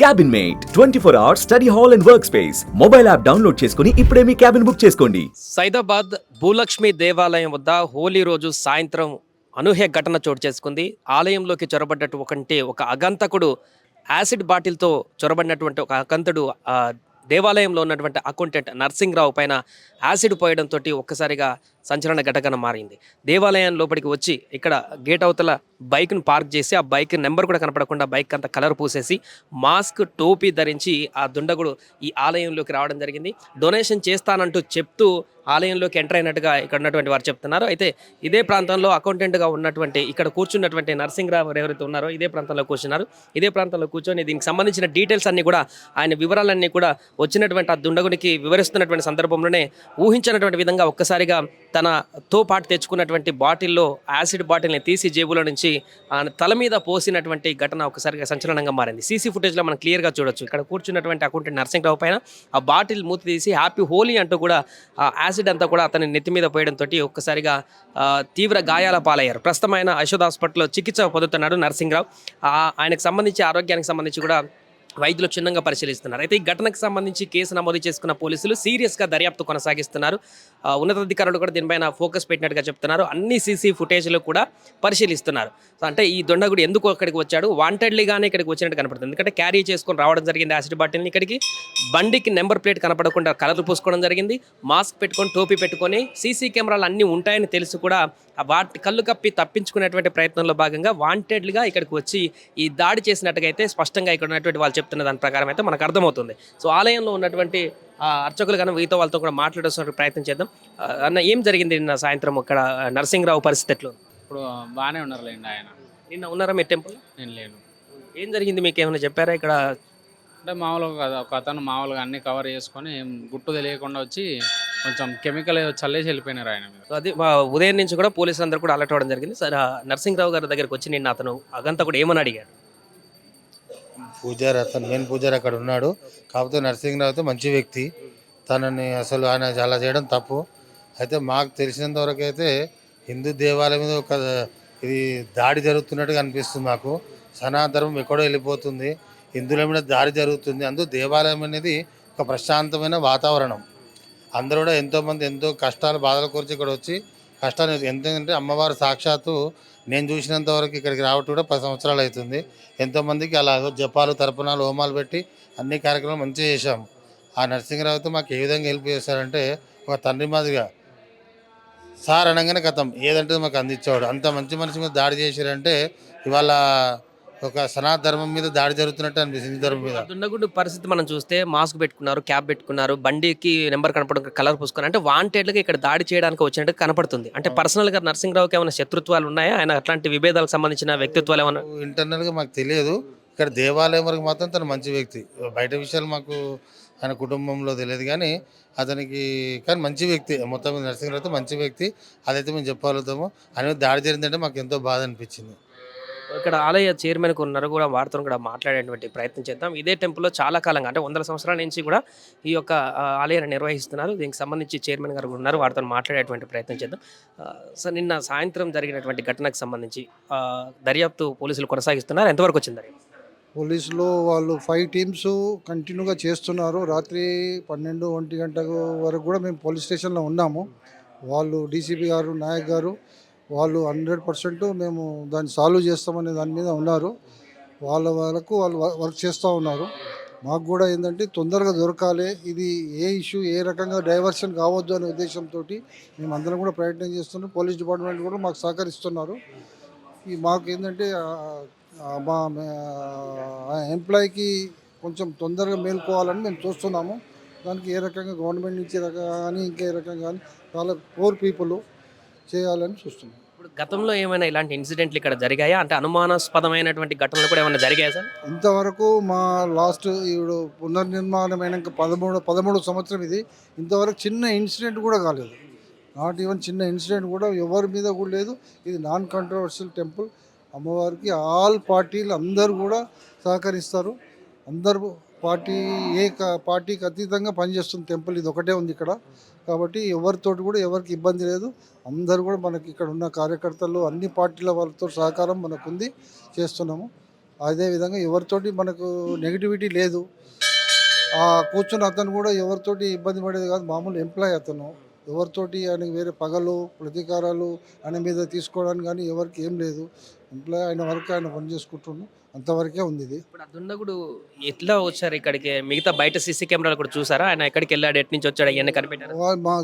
Cabin mate 24 hours study hall and work space mobile app download చేసుకుని ఇప్పుడే మీ cabin book చేసుకోండి. సైదాబాద్ భూలక్ష్మి దేవాలయం వద్ద హోలీ రోజు సాయంత్రం అనూహ్య ఘటన చోటు చేసుకుంది. ఆలయంలోకి చొరబడ్డటువంటి ఒక అగంతకుడు యాసిడ్ బాటిల్తో చొరబడినటువంటి ఒక అగంతుడు దేవాలయంలో ఉన్నటువంటి అకౌంటెంట్ నర్సింగ్రావు పైన యాసిడ్ పోయడంతో ఒక్కసారిగా సంచలన ఘటన మారింది. దేవాలయం లోపలికి వచ్చి ఇక్కడ గేట్ అవతల బైక్ను పార్క్ చేసి ఆ బైక్ నెంబర్ కూడా కనపడకుండా బైక్ అంతా కలర్ పూసేసి మాస్క్ టోపీ ధరించి ఆ దుండగుడు ఈ ఆలయంలోకి రావడం జరిగింది. డొనేషన్ చేస్తానంటూ చెప్తూ ఆలయంలోకి ఎంటర్ అయినట్టుగా ఇక్కడ ఉన్నటువంటి వారు చెప్తున్నారు. అయితే ఇదే ప్రాంతంలో అకౌంటెంట్గా ఉన్నటువంటి ఇక్కడ కూర్చున్నటువంటి నర్సింగ్రావు ఎవరైతే ఉన్నారో ఇదే ప్రాంతంలో కూర్చున్నారు. ఇదే ప్రాంతంలో కూర్చొని దీనికి సంబంధించిన డీటెయిల్స్ అన్నీ కూడా ఆయన వివరాలన్నీ కూడా వచ్చినటువంటి ఆ దుండగునికి వివరిస్తున్నటువంటి సందర్భంలోనే ఊహించినటువంటి విధంగా ఒక్కసారిగా తనతో పాటు తెచ్చుకున్నటువంటి బాటిల్లో యాసిడ్ బాటిల్ని తీసి జేబులో నుంచి తల మీద పోసినటువంటి ఘటన ఒకసారిగా సంచలనంగా మారింది. సీసీ ఫుటేజ్లో మనం క్లియర్గా చూడొచ్చు. ఇక్కడ కూర్చున్నటువంటి అకౌంటెంట్ నర్సింగ్రావు పైన ఆ బాటిల్ మూతి తీసి హ్యాపీ హోలీ అంటూ కూడా యాసిడ్ అంతా కూడా అతని నెత్తి మీద పోయడంతో ఒక్కసారిగా తీవ్ర గాయాల పాలయ్యారు. ప్రస్తుతం ఆయన యశోద్ హాస్పిటల్లో చికిత్స పొందుతున్నాడు నర్సింగ్రావు. ఆయనకు సంబంధించి ఆరోగ్యానికి సంబంధించి కూడా వైద్యులు క్షుణ్ణంగా పరిశీలిస్తున్నారు. అయితే ఈ ఘటనకు సంబంధించి కేసు నమోదు చేసుకున్న పోలీసులు సీరియస్గా దర్యాప్తు కొనసాగిస్తున్నారు. ఉన్నతాధికారులు కూడా దీనిపైన ఫోకస్ పెట్టినట్టుగా చెప్తున్నారు. అన్ని సీసీ ఫుటేజ్లు కూడా పరిశీలిస్తున్నారు. అంటే ఈ దొండగుడు ఎందుకు అక్కడికి వచ్చాడు, వాంటెడ్లీగానే ఇక్కడికి వచ్చినట్టు కనపడుతుంది. ఎందుకంటే క్యారీ చేసుకొని రావడం జరిగింది యాసిడ్ బాటిల్ని ఇక్కడికి. బండికి నెంబర్ ప్లేట్ కనపడకుండా కలర్ పూసుకోవడం జరిగింది. మాస్క్ పెట్టుకొని టోపీ పెట్టుకొని సీసీ కెమెరాలు అన్నీ ఉంటాయని తెలిసి కూడా వాటి కళ్ళు కప్పి తప్పించుకునేటువంటి ప్రయత్నంలో భాగంగా వాంటెడ్గా ఇక్కడికి వచ్చి ఈ దాడి చేసినట్టుగా అయితే స్పష్టంగా ఇక్కడ ఉన్నటువంటి వాళ్ళు చెప్తున్న దాని ప్రకారం అయితే మనకు అర్థమవుతుంది. సో ఆలయంలో ఉన్నటువంటి అర్చకులు కానీ వీతో వాళ్ళతో కూడా మాట్లాడుతున్న ప్రయత్నం చేద్దాం. అన్న, ఏం జరిగింది నిన్న సాయంత్రం ఇక్కడ నర్సింగ్రావు పరిస్థితి ఎట్లా? ఇప్పుడు బాగానే ఉన్నారులేండి. ఆయన నిన్న ఉన్నారా మీ టెంపుల్? నేను లేను. ఏం జరిగింది మీకు ఏమైనా చెప్పారా? ఇక్కడ అంటే మామూలుగా కదా, ఒక అతను మామూలుగా అన్ని కవర్ చేసుకొని గుట్టు తెలియకుండా వచ్చి కొంచెం కెమికల్ ఏదో చల్లేసి వెళ్ళిపోయినారు ఆయన మీద. సో అది ఉదయం నుంచి కూడా పోలీసులు అందరూ కూడా అలర్ట్ అవ్వడం జరిగింది. సరే, నర్సింగ్రావు గారి దగ్గరికి వచ్చి నిన్న అతను అగంతా కూడా ఏమని అడిగాడు? పూజారి, అతను మెయిన్ పూజారి అక్కడ ఉన్నాడు. కాకపోతే నరసింహరావు అయితే మంచి వ్యక్తి. తనని అసలు ఆయన అలా చేయడం తప్పు. అయితే మాకు తెలిసినంత వరకు అయితే హిందూ దేవాలయం మీద ఒక ఇది దాడి జరుగుతున్నట్టుగా అనిపిస్తుంది మాకు. సనాతనం ఎక్కడో వెళ్ళిపోతుంది, హిందువుల మీద దాడి జరుగుతుంది. అందుకు దేవాలయం అనేది ఒక ప్రశాంతమైన వాతావరణం. అందరూ కూడా ఎంతోమంది ఎంతో కష్టాలు బాధల గురించి ఇక్కడ వచ్చి కష్టాలు ఎంతంటే అమ్మవారు సాక్షాత్తు నేను చూసినంత వరకు ఇక్కడికి రావటం కూడా 10 సంవత్సరాలు అవుతుంది. ఎంతోమందికి అలా జపాలు తర్పణాలు హోమాలు పెట్టి అన్ని కార్యక్రమాలు మంచిగా చేశాము. ఆ నరసింహరావుతో మాకు ఏ విధంగా హెల్ప్ చేశారంటే ఒక తండ్రి మాదిరిగా సార్ అనగానే గతం ఏదంటే మాకు అందించేవాడు. అంత మంచి మనిషి మీద దాడి చేశారంటే ఇవాళ ఒక సనాతన ధర్మం మీద దాడి జరుగుతున్నట్టు అనిపిస్తుంది. ధర్మం మీద దుండగుడు పరిస్థితి మనం చూస్తే మాస్క్ పెట్టుకున్నారు, క్యాప్ పెట్టుకున్నారు, బండికి నెంబర్ కనపడడం కలర్ పూసుకున్నారు. అంటే వాంటెడ్గా ఇక్కడ దాడి చేయడానికి వచ్చినట్టు కనపడుతుంది. అంటే పర్సనల్గా నర్సింగ్రావుకి ఏమైనా శత్రుత్వాలు ఉన్నాయా? ఆయన అట్లాంటి విభేదాలకు సంబంధించిన వ్యక్తిత్వాలు ఏమైనా? ఇంటర్నల్గా మాకు తెలియదు. ఇక్కడ దేవాలయం వరకు మాత్రం తను మంచి వ్యక్తి. బయట విషయాలు మాకు ఆయన కుటుంబంలో తెలియదు కానీ అతనికి కానీ మంచి వ్యక్తి. మొత్తం నరసింహరావు మంచి వ్యక్తి. అదైతే మేము చెప్పగలుగుతాము. ఆయన దాడి జరిగిందంటే మాకు ఎంతో బాధ అనిపించింది. ఇక్కడ ఆలయ చైర్మన్ ఉన్నారు కూడా, వారితో కూడా మాట్లాడేటువంటి ప్రయత్నం చేద్దాం. ఇదే టెంపుల్లో చాలా కాలంగా అంటే 100 సంవత్సరాల నుంచి కూడా ఈ యొక్క ఆలయాన్ని నిర్వహిస్తున్నారు. దీనికి సంబంధించి చైర్మన్ గారు ఉన్నారు, వారితో మాట్లాడేటువంటి ప్రయత్నం చేద్దాం. సార్, నిన్న సాయంత్రం జరిగినటువంటి ఘటనకు సంబంధించి దర్యాప్తు పోలీసులు కొనసాగిస్తున్నారు. ఎంతవరకు వచ్చింది? పోలీసులు వాళ్ళు 5 టీమ్స్ కంటిన్యూగా చేస్తున్నారు. రాత్రి 12-1 గంట వరకు కూడా మేము పోలీస్ స్టేషన్లో ఉన్నాము. వాళ్ళు డీసీపీ గారు, నాయక్ గారు వాళ్ళు 100% మేము దాన్ని సాల్వ్ చేస్తామనే దాని మీద ఉన్నారు. వాళ్ళు వర్క్ చేస్తూ ఉన్నారు. మాకు కూడా ఏంటంటే తొందరగా దొరకాలి, ఇది ఏ ఇష్యూ ఏ రకంగా డైవర్షన్ కావద్దు అనే ఉద్దేశంతో మేము అందరం కూడా ప్రయత్నం చేస్తున్నాం. పోలీస్ డిపార్ట్మెంట్ కూడా మాకు సహకరిస్తున్నారు. మాకు ఏంటంటే మా ఎంప్లాయీకి కొంచెం తొందరగా మేల్కోవాలని మేము చూస్తున్నాము. దానికి ఏ రకంగా గవర్నమెంట్ నుంచి కానీ ఇంకా ఏ రకంగా కానీ చాలా పూర్ పీపుల్ చేయాలని చూస్తున్నాం. ఇప్పుడు గతంలో ఏమైనా ఇలాంటి ఇన్సిడెంట్లు ఇక్కడ జరిగాయా? అంటే అనుమానాస్పదమైనటువంటి ఘటనలు కూడా ఏమైనా జరిగాయా సార్? ఇంతవరకు మా లాస్ట్ ఇప్పుడు పునర్నిర్మాణమైనాక 13 సంవత్సరం ఇది. ఇంతవరకు చిన్న ఇన్సిడెంట్ కూడా కాలేదు. నాట్ ఈవెన్ చిన్న ఇన్సిడెంట్ కూడా ఎవరి మీద కూడా లేదు. ఇది నాన్ కంట్రవర్షియల్ టెంపుల్. అమ్మవారికి ఆల్ పార్టీలు అందరూ కూడా సహకరిస్తారు. అందరూ పార్టీకి అతీతంగా పనిచేస్తుంది టెంపుల్. ఇది ఒకటే ఉంది ఇక్కడ. కాబట్టి ఎవరితోటి కూడా ఎవరికి ఇబ్బంది లేదు. అందరూ కూడా మనకి ఇక్కడ ఉన్న కార్యకర్తలు అన్ని పార్టీల వాళ్ళతో సహకారం మనకుంది, చేస్తున్నాము. అదేవిధంగా ఎవరితోటి మనకు నెగిటివిటీ లేదు. కూర్చున్న అతను కూడా ఎవరితోటి ఇబ్బంది పడేది కాదు. మామూలు ఎంప్లాయ్ అతను. ఎవరితోటి ఆయనకి వేరే పగలు ప్రతీకారాలు ఆయన మీద తీసుకోవడానికి కానీ ఎవరికి ఏం లేదు. ఎంప్లాయ్ ఆయన వరకు ఆయన పని చేసుకుంటున్నాడు. అంతవరకే ఉంది ఇది. ఇప్పుడు ఆ దుండగుడు ఎట్లా వచ్చారు ఇక్కడికి? మిగతా బయట సీసీ కెమెరాలు కూడా చూసారా? ఆయన ఎక్కడికి వెళ్ళాడు, ఎటు నుంచి వచ్చాడు, అవన్నీ కనిపెట్టారు? మా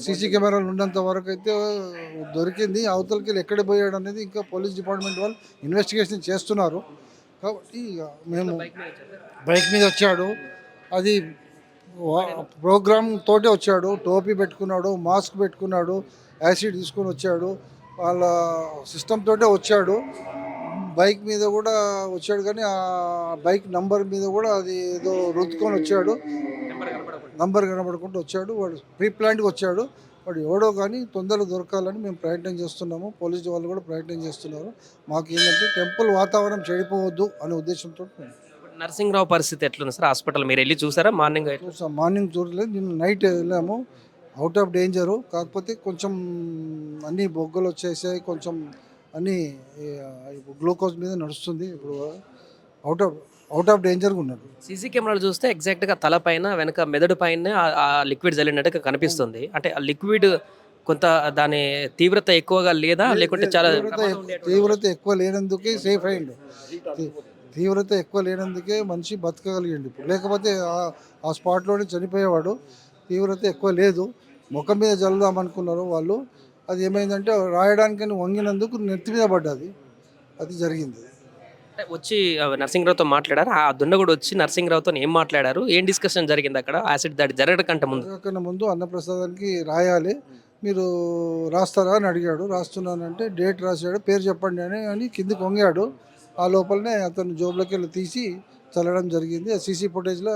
సీసీ కెమెరాలు ఉన్నంత వరకు అయితే దొరికింది. అవతలకి ఎక్కడ పోయాడు అనేది ఇంకా పోలీస్ డిపార్ట్మెంట్ వాళ్ళు ఇన్వెస్టిగేషన్ చేస్తున్నారు. కాబట్టి ఇక మేము బైక్ మీద వచ్చాడు. అది ప్రోగ్రామ్ తోటే వచ్చాడు. టోపీ పెట్టుకున్నాడు, మాస్క్ పెట్టుకున్నాడు, యాసిడ్ తీసుకొని వచ్చాడు. వాళ్ళ సిస్టమ్ తోటే వచ్చాడు. బైక్ మీద కూడా వచ్చాడు కానీ ఆ బైక్ నంబర్ మీద కూడా అది ఏదో రుద్దుకొని వచ్చాడు. నంబర్ కనబడకుండా వచ్చాడు. వాడు ప్రీ ప్లాన్డ్గా వచ్చాడు. వాడు ఎవడో కానీ తొందరగా దొరకాలని మేము ప్రయత్నం చేస్తున్నాము. పోలీసు వాళ్ళు కూడా ప్రయత్నం చేస్తున్నారు. మాకు ఏంటంటే టెంపుల్ వాతావరణం చెడిపోవద్దు అనే ఉద్దేశంతో నరసింహరావు పరిస్థితి ఎట్లుంది సార్? హాస్పిటల్ మీరు వెళ్ళి చూసారా? మార్నింగ్ చూసాం. మార్నింగ్ చూడలేదు, నిన్న నైట్ వెళ్ళాము. అవుట్ ఆఫ్ డేంజరు, కాకపోతే కొంచెం అన్నీ బొగ్గలు వచ్చేసాయి. కొంచెం అన్నీ గ్లూకోజ్ మీద నడుస్తుంది. ఇప్పుడు అవుట్ ఆఫ్ డేంజర్గా ఉన్నాడు. సీసీ కెమెరాలు చూస్తే ఎగ్జాక్ట్గా తల పైన వెనక మెదడు పైన ఆ లిక్విడ్ జల్లినట్టుగా కనిపిస్తుంది. అంటే ఆ లిక్విడ్ కొంత దాని తీవ్రత ఎక్కువగా లేదా, లేకుంటే చాలా తీవ్రత ఎక్కువ లేనందుకే సేఫ్ అయ్యిండు. తీవ్రత ఎక్కువ లేనందుకే మనిషి బతకగలిగిండు. ఇప్పుడు లేకపోతే ఆ స్పాట్లోనే చనిపోయేవాడు. తీవ్రత ఎక్కువ లేదు. ముఖం మీద జల్లుదాం అనుకున్నారు వాళ్ళు. అది ఏమైందంటే రాయడానికని వంగినందుకు నెత్తి మీద పడ్డది. అది జరిగింది. వచ్చి నరసింహరావుతో మాట్లాడారు. ఆ దుండగుడు వచ్చి నరసింహరావుతో ఏం మాట్లాడారు, ఏం డిస్కషన్ జరిగింది అక్కడ యాసిడ్ దాడి జరగడం ముందు అన్నప్రసాదానికి రాయాలి, మీరు రాస్తారా అని అడిగాడు. రాస్తున్నానంటే డేట్ రాశాడు. పేరు చెప్పండి అని కిందికి వంగాడు. ఆ లోపలనే అతను జోబులోకి వెళ్ళి తీసి చల్లడం జరిగింది. ఆ సీసీ ఫుటేజ్లో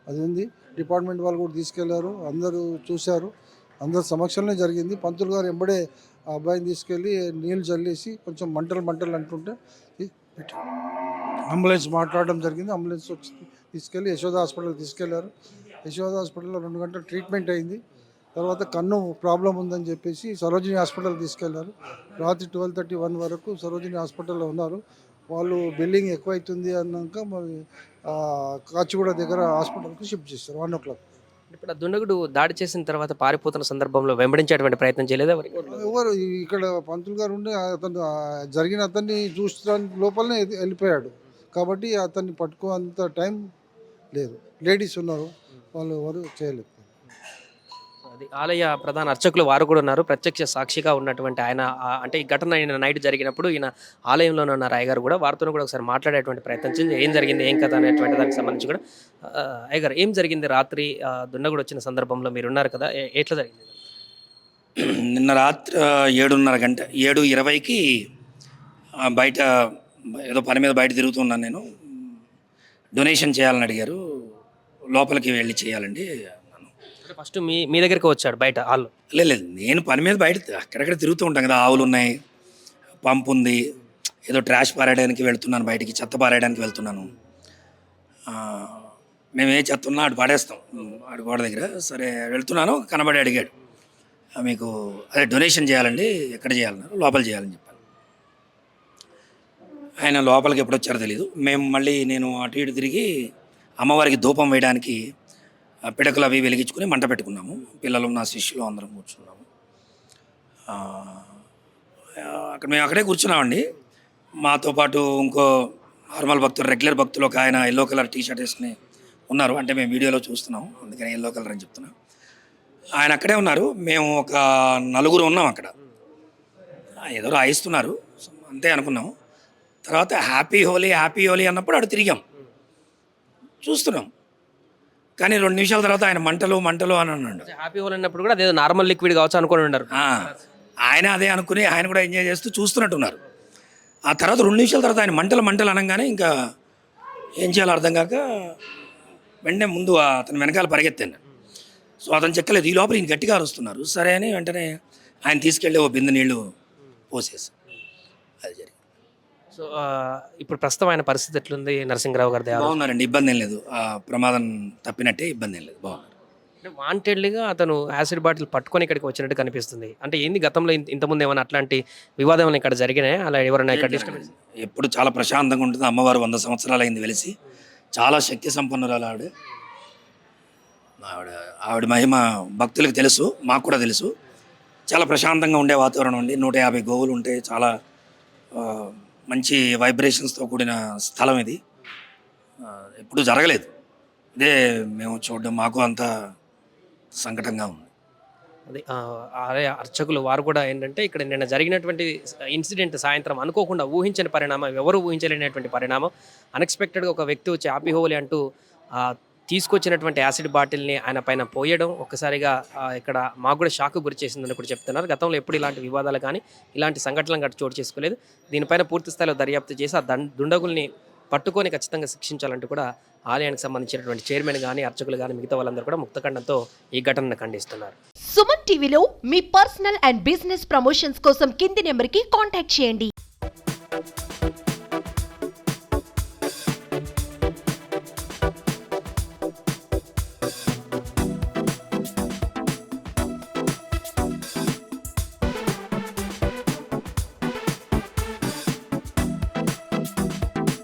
అది ఉంది. డిపార్ట్మెంట్ వాళ్ళు కూడా తీసుకెళ్లారు. అందరూ చూశారు. అందరి సమక్షంలో జరిగింది. పంతులు గారు ఎంబడే ఆ అబ్బాయిని తీసుకెళ్ళి నీళ్ళు చల్లేసి కొంచెం మంటలు అంటుంటే అంబులెన్స్ మాట్లాడడం జరిగింది. అంబులెన్స్ వచ్చి తీసుకెళ్ళి యశోద హాస్పిటల్కి తీసుకెళ్లారు. యశోద హాస్పిటల్లో 2 గంటలు ట్రీట్మెంట్ అయింది. తర్వాత కన్ను ప్రాబ్లం ఉందని చెప్పేసి సరోజిని హాస్పిటల్కి తీసుకెళ్లారు. రాత్రి 12:30-1 వరకు సరోజిని హాస్పిటల్లో ఉన్నారు. వాళ్ళు బిల్డింగ్ ఎక్కువైతుంది అన్నాక మరి కాచిగూడ దగ్గర హాస్పిటల్కి షిఫ్ట్ చేశారు 1 o'clock. ఇప్పుడు ఆ దుండగుడు దాడి చేసిన తర్వాత పారిపోతున్న సందర్భంలో వెంబడించేటువంటి ప్రయత్నం చేయలేదా? ఎవరు ఇక్కడ పంతులు గారు ఉండి అతను జరిగిన అతన్ని చూసడానికి లోపలనే వెళ్ళిపోయాడు. కాబట్టి అతన్ని పట్టుకోంత టైం లేదు. లేడీస్ ఉన్నారు, వాళ్ళు ఎవరు చేయలేదు. అది ఆలయ ప్రధాన అర్చకులు వారు కూడా ఉన్నారు. ప్రత్యక్ష సాక్షిగా ఉన్నటువంటి ఆయన అంటే ఈ ఘటన నైట్ జరిగినప్పుడు ఈయన ఆలయంలోనే ఉన్నారు. అయ్యగారు కూడా వారితో కూడా ఒకసారి మాట్లాడేటువంటి ప్రయత్నం చేసి ఏం జరిగింది, ఏం కథ అనేటువంటి దానికి సంబంధించి కూడా అయ్యగారు ఏం జరిగింది రాత్రి దుండగుడు వచ్చిన సందర్భంలో మీరు ఉన్నారు కదా, ఎట్లా జరిగింది? నిన్న రాత్రి 7:30 గంట 7:20కి బయట ఏదో పని మీద బయట తిరుగుతున్నాను నేను. డొనేషన్ చేయాలని అడిగారు. లోపలికి వెళ్ళి చేయాలండి. ఫస్ట్ మీ దగ్గరికి వచ్చాడు బయట వాళ్ళు? లేదు, నేను పని మీద బయట అక్కడక్కడ తిరుగుతూ ఉంటాను కదా. ఆవులు ఉన్నాయి, పంపు ఉంది, ఏదో ట్రాష్ పారేయడానికి వెళ్తున్నాను, బయటికి చెత్త పారేయడానికి వెళ్తున్నాను. మేము ఏ చెత్త ఉన్నా అటు పాడేస్తాం అటు గోడ దగ్గర. సరే వెళ్తున్నాను, కనబడి అడిగాడు, మీకు అదే డొనేషన్ చేయాలండి, ఎక్కడ చేయాలన్నారు. లోపల చేయాలని చెప్పాను. ఆయన లోపలికి ఎప్పుడు వచ్చారో తెలీదు. మేము మళ్ళీ నేను అటు ఇటు తిరిగి అమ్మవారికి ధూపం వేయడానికి పిడకలు అవి వెలిగించుకొని మంట పెట్టుకున్నాము. పిల్లలు, నా శిష్యులు అందరం కూర్చున్నాము. మేము అక్కడే కూర్చున్నామండి. మాతో పాటు ఇంకో నార్మల్ భక్తులు, రెగ్యులర్ భక్తులు ఒక ఆయన ఎల్లో కలర్ టీషర్ట్ వేసుకుని ఉన్నారు. అంటే మేము వీడియోలో చూస్తున్నాము, అందుకని ఎల్లో కలర్ అని చెప్తున్నాం. ఆయన అక్కడే ఉన్నారు. మేము ఒక 4 ఉన్నాం అక్కడ. ఏదో రాయిస్తున్నారు అంతే అనుకున్నాము. తర్వాత హ్యాపీ హోలీ అన్నప్పుడు అటు తిరిగాం, చూస్తున్నాం. కానీ 2 నిమిషాల తర్వాత ఆయన మంటలు అని అన్నాడు. హ్యాపీ హోల్ అన్నప్పుడు కూడా అదే నార్మల్ లిక్విడ్ కావచ్చు అనుకుని ఉన్నారు. ఆయన అదే అనుకుని ఆయన కూడా ఎంజాయ్ చేస్తూ చూస్తున్నట్టున్నారు. ఆ తర్వాత 2 నిమిషాల తర్వాత ఆయన మంటలు అనగానే ఇంకా ఏం చేయాలో అర్థం కాక వెంటనే ముందు అతను వెనకాల పరిగెత్తాను. సో అతను చెక్కలేదు. ఈ లోపల ఈయన గట్టిగా అరుస్తున్నారు. సరే అని వెంటనే ఆయన తీసుకెళ్ళి ఓ బిందె నీళ్లు పోసేసి అది జరిగింది. సో ఇప్పుడు ప్రస్తుతం ఆయన పరిస్థితి ఎట్లుంది నరసింహరావు గారి? బాగున్నారండి, ఇబ్బంది ఏం లేదు. ప్రమాదం తప్పినట్టే, ఇబ్బంది ఏం లేదు, బాగున్నారు. అంటే వాంటెడ్లీగా అతను యాసిడ్ బాటిల్ పట్టుకొని ఇక్కడికి వచ్చినట్టు కనిపిస్తుంది. అంటే ఏంది గతంలో ఇంతకుముందు ఏమైనా అట్లాంటి వివాదం ఏమైనా ఇక్కడ జరిగినాయా? అలా ఎవరైనా ఇక్కడ డిస్టర్బెన్స్? ఎప్పుడు చాలా ప్రశాంతంగా ఉంటుంది. అమ్మవారు 100 సంవత్సరాలు అయింది వెలిసి. చాలా శక్తి సంపన్నురాలు ఆవిడ. ఆవిడ ఆవిడ మహిమ భక్తులకు తెలుసు, మాకు కూడా తెలుసు. చాలా ప్రశాంతంగా ఉండే వాతావరణం అండి. 150 గోవులు ఉంటే చాలా మంచి వైబ్రేషన్స్తో కూడిన స్థలం ఇది. ఎప్పుడు జరగలేదు. ఇదే మేము చూడడం మాకు అంత సంకటంగా ఉంది. అది ఆలయ అర్చకులు వారు కూడా ఏంటంటే ఇక్కడ నిన్న జరిగినటువంటి ఇన్సిడెంట్ సాయంత్రం అనుకోకుండా ఊహించని పరిణామం, ఎవరు ఊహించలేనటువంటి పరిణామం. అన్ఎక్స్పెక్టెడ్గా ఒక వ్యక్తి వచ్చి హ్యాపీ హోలీ అంటూ తీసుకొచ్చినటువంటి యాసిడ్ బాటిల్ని ఆయన పైన పోయడం ఒక్కసారిగా ఇక్కడ మాకు కూడా షాక్ గురి చేసిందని కూడా చెప్తున్నారు. గతంలో ఎప్పుడు ఇలాంటి వివాదాలు కానీ ఇలాంటి సంఘటనలు గట్రా చోటు చేసుకోలేదు. దీనిపైన పూర్తి స్థాయిలో దర్యాప్తు చేసి ఆ దుండగుల్ని పట్టుకొని ఖచ్చితంగా శిక్షించాలంటూ కూడా ఆలయానికి సంబంధించినటువంటి చైర్మన్ కానీ అర్చకులు కానీ మిగతా వాళ్ళందరూ కూడా ముక్తఖండంతో ఈ ఘటనను ఖండిస్తున్నారు. సుమన్ టీవీలో మీ పర్సనల్ అండ్ బిజినెస్ ప్రమోషన్స్ కోసం కింది నెంబర్కి కాంటాక్ట్ చేయండి.